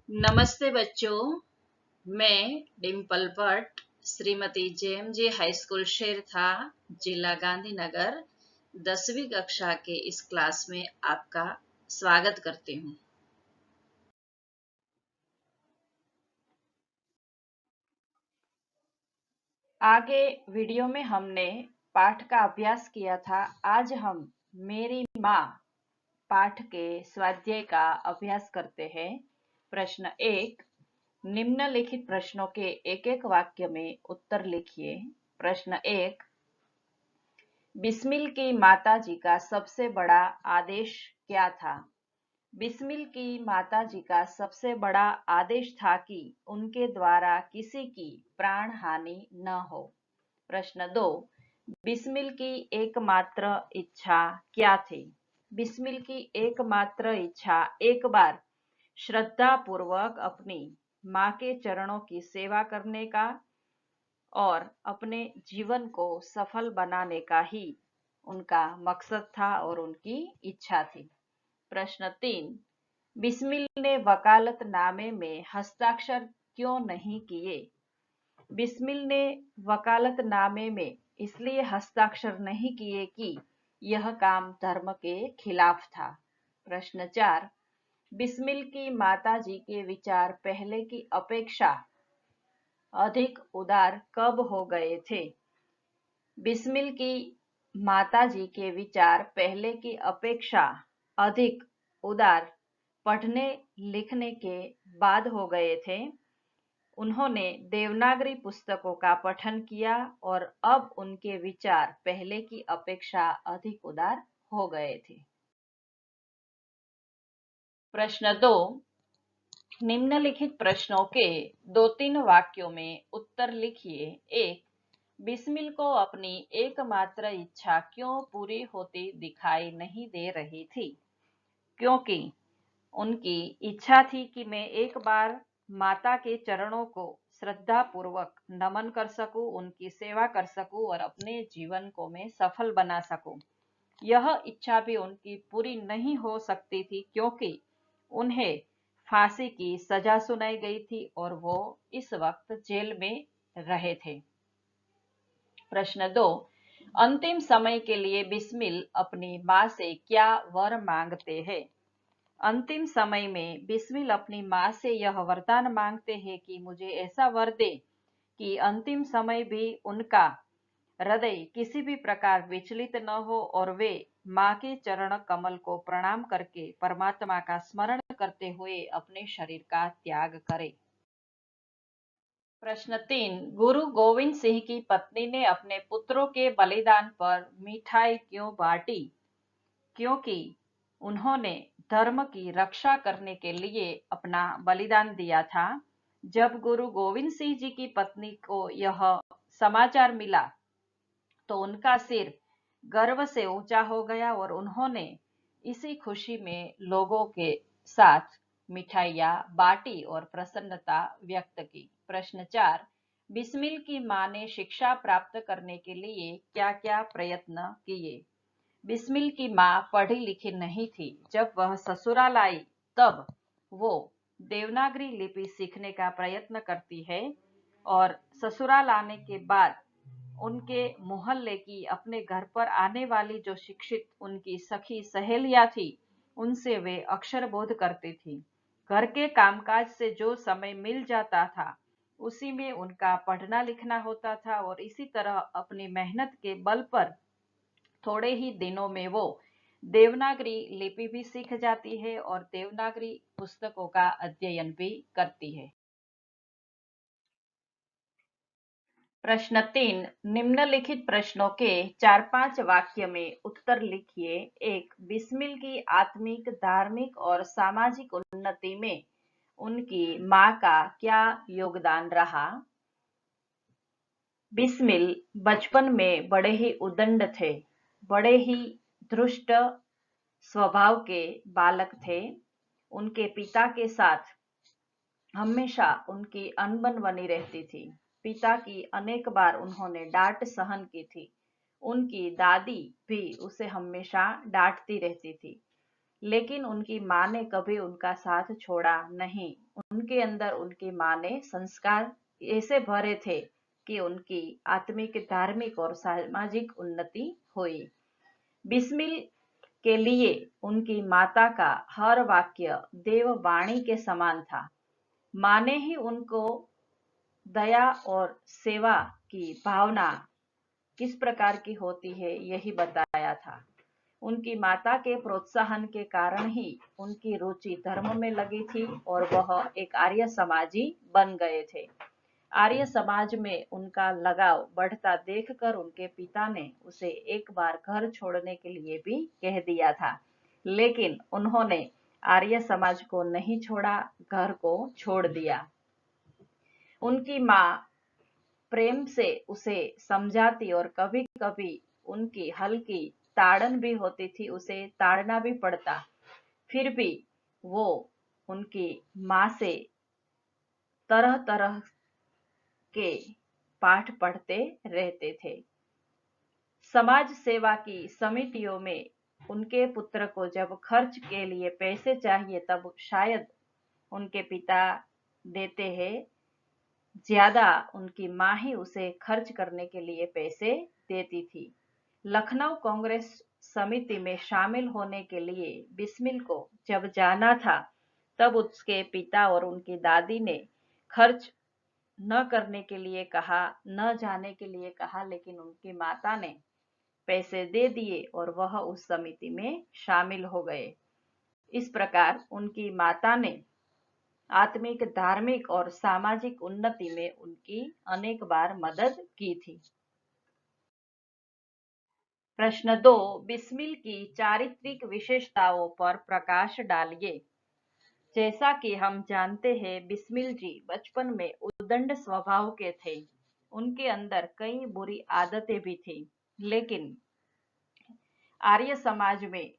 नमस्ते बच्चों, मैं डिम्पल भट्ट श्रीमती जेएमजे हाई स्कूल शेरथा, जिला गांधीनगर 10वीं कक्षा के इस क्लास में आपका स्वागत करती हूँ। आगे वीडियो में हमने पाठ का अभ्यास किया था। आज हम मेरी माँ पाठ के स्वाध्याय का अभ्यास करते हैं। प्रश्न 1, निम्नलिखित प्रश्नों के एक एक वाक्य में उत्तर लिखिए। प्रश्न 1, बिस्मिल की माताजी का सबसे बड़ा आदेश क्या था? बिस्मिल की माताजी का सबसे बड़ा आदेश था कि उनके द्वारा किसी की प्राण हानि न हो। प्रश्न 2, बिस्मिल की एकमात्र इच्छा क्या थी? बिस्मिल की एकमात्र इच्छा एक बार श्रद्धा पूर्वक अपनी माँ के चरणों की सेवा करने का और अपने जीवन को सफल बनाने का ही उनका मकसद था और उनकी इच्छा थी। प्रश्न 3, बिस्मिल ने वकालतनामे में हस्ताक्षर क्यों नहीं किए? बिस्मिल ने वकालतनामे में इसलिए हस्ताक्षर नहीं किए कि यह काम धर्म के खिलाफ था। प्रश्न 4, बिस्मिल की माताजी के विचार पहले की अपेक्षा अधिक उदार कब हो गए थे? बिस्मिल की माताजी के विचार पहले की अपेक्षा अधिक उदार पढ़ने लिखने के बाद हो गए थे। उन्होंने देवनागरी पुस्तकों का पठन किया और अब उनके विचार पहले की अपेक्षा अधिक उदार हो गए थे। प्रश्न 2, निम्नलिखित प्रश्नों के 2-3 वाक्यों में उत्तर लिखिए। 1, बिस्मिल को अपनी एकमात्र इच्छा क्यों पूरी होती दिखाई नहीं दे रही थी? क्योंकि उनकी इच्छा थी कि मैं एक बार माता के चरणों को श्रद्धा पूर्वक नमन कर सकूं, उनकी सेवा कर सकूं और अपने जीवन को मैं सफल बना सकूं। यह इच्छा भी उनकी पूरी नहीं हो सकती थी क्योंकि उन्हें फांसी की सजा सुनाई गई थी और वो इस वक्त जेल में रहे थे। प्रश्न 2, अंतिम समय के लिए बिस्मिल अपनी माँ से क्या वर मांगते हैं? अंतिम समय में बिस्मिल अपनी माँ से यह वरदान मांगते हैं कि मुझे ऐसा वर दे कि अंतिम समय भी उनका हृदय किसी भी प्रकार विचलित न हो और वे माँ के चरण कमल को प्रणाम करके परमात्मा का स्मरण करते हुए अपने शरीर का त्याग करें। प्रश्न 3, गुरु गोविंद सिंह की पत्नी ने अपने पुत्रों के बलिदान पर मिठाई क्यों बांटी? क्योंकि उन्होंने धर्म की रक्षा करने के लिए अपना बलिदान दिया था। जब गुरु गोविंद सिंह जी की पत्नी को यह समाचार मिला तो उनका सिर गर्व से ऊंचा हो गया और उन्होंने इसी खुशी में लोगों के साथ मिठाइयाँ बांटी और प्रसन्नता व्यक्त की। प्रश्न 4, बिस्मिल की माँ ने शिक्षा प्राप्त करने के लिए क्या-क्या प्रयत्न किए? बिस्मिल की माँ पढ़ी लिखी नहीं थी। जब वह ससुराल आई तब वो देवनागरी लिपि सीखने का प्रयत्न करती है और ससुराल आने के बाद उनके मोहल्ले की अपने घर पर आने वाली जो शिक्षित उनकी सखी सहेलियां थी, उनसे वे अक्षर बोध करती थी। घर के कामकाज से जो समय मिल जाता था, उसी में उनका पढ़ना लिखना होता था और इसी तरह अपनी मेहनत के बल पर थोड़े ही दिनों में वो देवनागरी लिपि भी सीख जाती है और देवनागरी पुस्तकों का अध्ययन भी करती है। प्रश्न 3, निम्नलिखित प्रश्नों के 4-5 वाक्य में उत्तर लिखिए। 1, बिस्मिल की आत्मिक, धार्मिक और सामाजिक उन्नति में उनकी माँ का क्या योगदान रहा? बिस्मिल बचपन में बड़े ही उद्दंड थे, बड़े ही धृष्ट स्वभाव के बालक थे। उनके पिता के साथ हमेशा उनकी अनबन बनी रहती थी। पिता की अनेक बार उन्होंने डांट सहन की थी। उनकी दादी भी उसे हमेशा डांटती रहती थी। लेकिन उनकी माँ ने कभी उनका साथ छोड़ा नहीं। उनके अंदर उनकी माँ ने संस्कार ऐसे भरे थे कि उनकी आत्मिक, धार्मिक और सामाजिक उन्नति हुई। बिस्मिल के लिए उनकी माता का हर वाक्य देववाणी के समान था। माँ ने ही उनको दया और सेवा की भावना किस प्रकार की होती है यही बताया था। उनकी माता के प्रोत्साहन के कारण ही उनकी रुचि धर्म में लगी थी और वह एक आर्य समाजी बन गए थे। आर्य समाज में उनका लगाव बढ़ता देखकर उनके पिता ने उसे एक बार घर छोड़ने के लिए भी कह दिया था, लेकिन उन्होंने आर्य समाज को नहीं छोड़ा, घर को छोड़ दिया। उनकी माँ प्रेम से उसे समझाती और कभी-कभी उनकी हल्की ताड़न भी होती थी, उसे ताड़ना भी पड़ता। फिर भी वो उनकी माँ से तरह-तरह के पाठ पढ़ते रहते थे। समाज सेवा की समितियों में उनके पुत्र को जब खर्च के लिए पैसे चाहिए तब शायद उनके पिता देते हैं, ज्यादा उनकी माँ ही उसे खर्च करने के लिए पैसे देती थी। लखनऊ कांग्रेस समिति में शामिल होने के लिए बिस्मिल को जब जाना था, तब उसके पिता और उनकी दादी ने खर्च न करने के लिए कहा, न जाने के लिए कहा, लेकिन उनकी माता ने पैसे दे दिए और वह उस समिति में शामिल हो गए। इस प्रकार उनकी माता ने आत्मिक, धार्मिक और सामाजिक उन्नति में उनकी अनेक बार मदद की थी। प्रश्न 2, बिस्मिल की चारित्रिक विशेषताओं पर प्रकाश डालिए। जैसा कि हम जानते हैं, बिस्मिल जी बचपन में उद्दंड स्वभाव के थे। उनके अंदर कई बुरी आदतें भी थी, लेकिन आर्य समाज में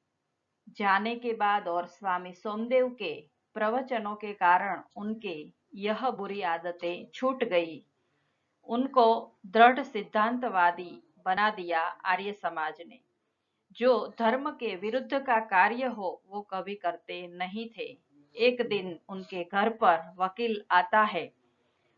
जाने के बाद और स्वामी सोमदेव के प्रवचनों के कारण उनके यह बुरी आदतें छूट गई। उनको दृढ़ सिद्धांतवादी बना दिया आर्य समाज ने। जो धर्म के विरुद्ध का कार्य हो वो कभी करते नहीं थे। एक दिन उनके घर पर वकील आता है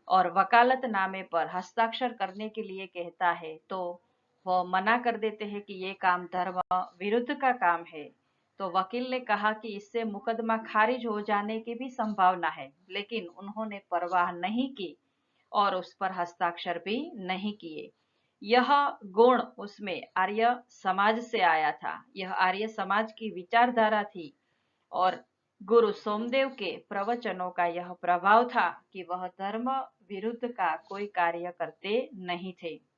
और वकालतनामे पर हस्ताक्षर करने के लिए कहता है, तो वह मना कर देते हैं कि ये काम धर्म विरुद्ध का काम है। तो वकील ने कहा कि इससे मुकदमा खारिज हो जाने की भी संभावना है, लेकिन उन्होंने परवाह नहीं की और उस पर हस्ताक्षर भी नहीं किए। यह गुण उसमें आर्य समाज से आया था। यह आर्य समाज की विचारधारा थी और गुरु सोमदेव के प्रवचनों का यह प्रभाव था कि वह धर्म विरुद्ध का कोई कार्य करते नहीं थे।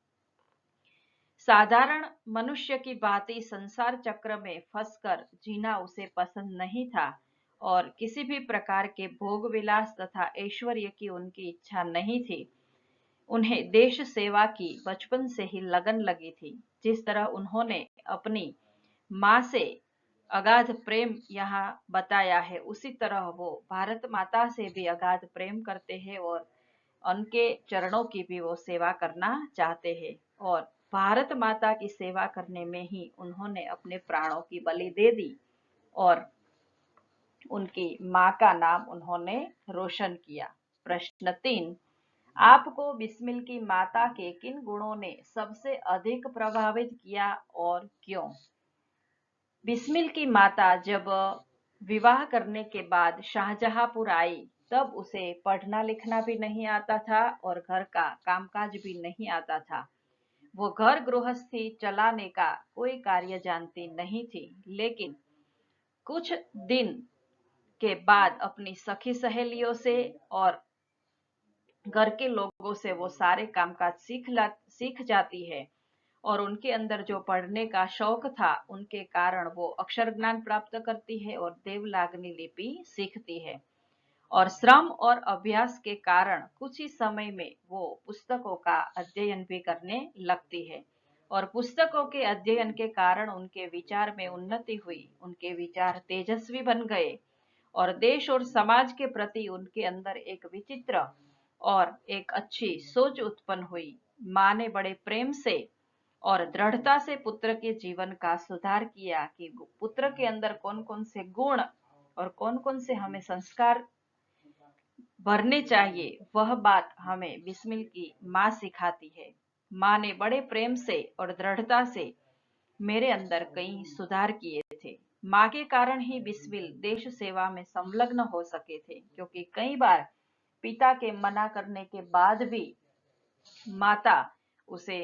साधारण मनुष्य की भांति संसार चक्र में फंसकर जीना उसे पसंद नहीं था और किसी भी प्रकार के भोग विलास तथा ऐश्वर्य की उनकी इच्छा नहीं थी। उन्हें देश सेवा की बचपन से ही लगन लगी थी। जिस तरह उन्होंने अपनी माँ से अगाध प्रेम यहाँ बताया है, उसी तरह वो भारत माता से भी अगाध प्रेम करते हैं और उनके चरणों की भी वो सेवा करना चाहते हैं। और भारत माता की सेवा करने में ही उन्होंने अपने प्राणों की बलि दे दी और उनकी माँ का नाम उन्होंने रोशन किया। प्रश्न 3, आपको बिस्मिल की माता के किन गुणों ने सबसे अधिक प्रभावित किया और क्यों? बिस्मिल की माता जब विवाह करने के बाद शाहजहांपुर आई, तब उसे पढ़ना लिखना भी नहीं आता था और घर का कामकाज भी नहीं आता था। वो घर गृहस्थी चलाने का कोई कार्य जानती नहीं थी, लेकिन कुछ दिन के बाद अपनी सखी सहेलियों से और घर के लोगों से वो सारे कामकाज सीख जाती है और उनके अंदर जो पढ़ने का शौक था, उनके कारण वो अक्षर ज्ञान प्राप्त करती है और देवनागरी लिपि सीखती है और श्रम और अभ्यास के कारण कुछ ही समय में वो पुस्तकों का अध्ययन भी करने लगती है और पुस्तकों के अध्ययन के कारण उनके विचार में उन्नति हुई। उनके विचार तेजस्वी बन गए और देश और समाज के प्रति उनके अंदर एक विचित्र और एक अच्छी सोच उत्पन्न हुई। माँ ने बड़े प्रेम से और दृढ़ता से पुत्र के जीवन का सुधार किया कि पुत्र के अंदर कौन कौन से गुण और कौन कौन से हमें संस्कार भरने चाहिए, वह बात हमें बिस्मिल की माँ सिखाती है। माँ ने बड़े प्रेम से और दृढ़ता से मेरे अंदर कई सुधार किए थे। माँ के कारण ही बिस्मिल देश सेवा में संलग्न हो सके थे, क्योंकि कई बार पिता के मना करने के बाद भी माता उसे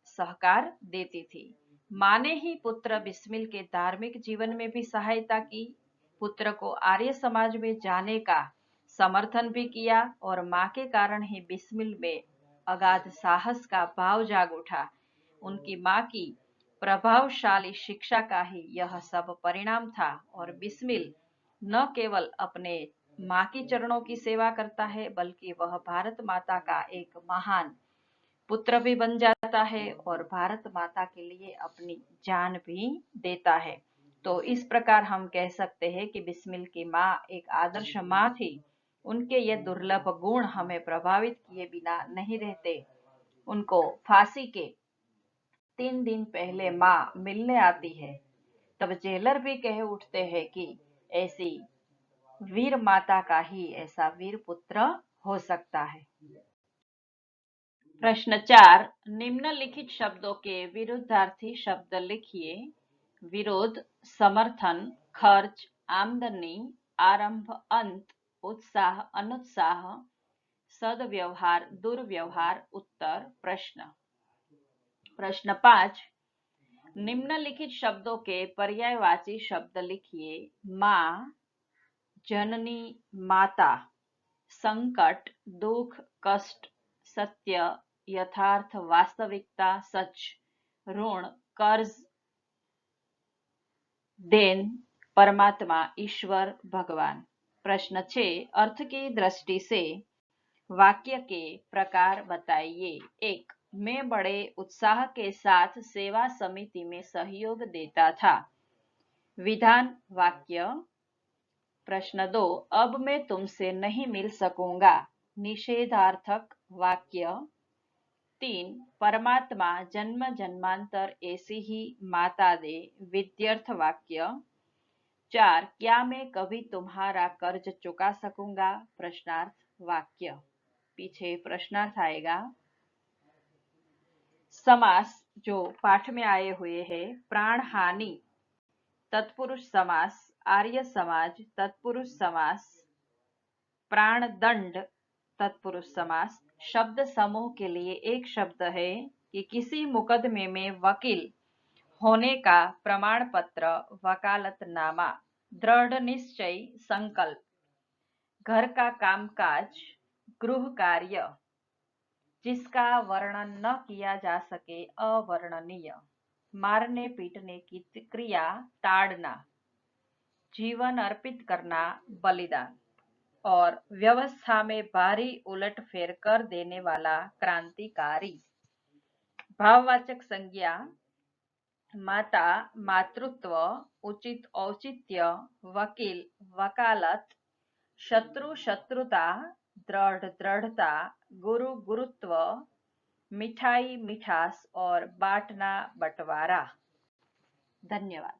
सहकार देती थी। माँ ने ही पुत्र बिस्मिल के धार्मिक जीवन में भी सहायता की, पुत्र को आर्य समाज में जाने का समर्थन भी किया और माँ के कारण ही बिस्मिल में अगाध साहस का भाव जाग उठा। उनकी माँ की प्रभावशाली शिक्षा का ही यह सब परिणाम था और बिस्मिल न केवल अपने माँ की चरणों की सेवा करता है, बल्कि वह भारत माता का एक महान पुत्र भी बन जाता है और भारत माता के लिए अपनी जान भी देता है। तो इस प्रकार हम कह सकते हैं कि बिस्मिल की माँ एक आदर्श माँ थी। उनके ये दुर्लभ गुण हमें प्रभावित किए बिना नहीं रहते। उनको फांसी के 3 दिन पहले माँ मिलने आती है, तब जेलर भी कह उठते हैं कि ऐसी वीर माता का ही ऐसा वीर पुत्र हो सकता है। प्रश्न 4, निम्नलिखित शब्दों के विरुद्धार्थी शब्द लिखिए। विरोध, समर्थन, खर्च, आमदनी, आरंभ, अंत, उत्साह, अनुत्साह, सदव्यवहार, दुर्व्यवहार, उत्तर। प्रश्न 5, निम्नलिखित शब्दों के पर्यायवाची शब्द लिखिए। माँ, जननी, माता, संकट, दुख, कष्ट, सत्य, यथार्थ, वास्तविकता, सच, ऋण, कर्ज, देन, परमात्मा, ईश्वर, भगवान। प्रश्न 6, अर्थ की दृष्टि से वाक्य के प्रकार बताइए। 1, मैं बड़े उत्साह के साथ सेवा समिति में सहयोग देता था। विधान वाक्य। प्रश्न 2, अब मैं तुमसे नहीं मिल सकूंगा। निषेधार्थक वाक्य। 3, परमात्मा जन्म जन्मांतर ऐसी ही माता दे। विध्यर्थ वाक्य। 4, क्या मैं कभी तुम्हारा कर्ज चुका सकूंगा। प्रश्नार्थ वाक्य। पीछे प्रश्नार्थ आएगा। समास जो पाठ में आए हुए हैं। प्राण हानि तत्पुरुष समास, आर्य समाज तत्पुरुष समास, प्राण दंड तत्पुरुष समास। शब्द समूह के लिए एक शब्द है कि किसी मुकदमे में वकील होने का प्रमाण पत्र, वकालतनामा। दृढ़ निश्चय, संकल्प। घर का कामकाज, गृह कार्य जिसका वर्णन न किया जा सके, अवर्णनीय। मारने पीटने की क्रिया, ताड़ना। जीवन अर्पित करना, बलिदान। और व्यवस्था में भारी उलटफेर कर देने वाला, क्रांतिकारी। भाववाचक संज्ञा, माता, मातृत्व, उचित औचित्य, वकील, वकालत, शत्रु, शत्रुता, दृढ़, दृढ़ता, गुरु, गुरुत्व, मिठाई, मिठास और बांटना, बंटवारा। धन्यवाद।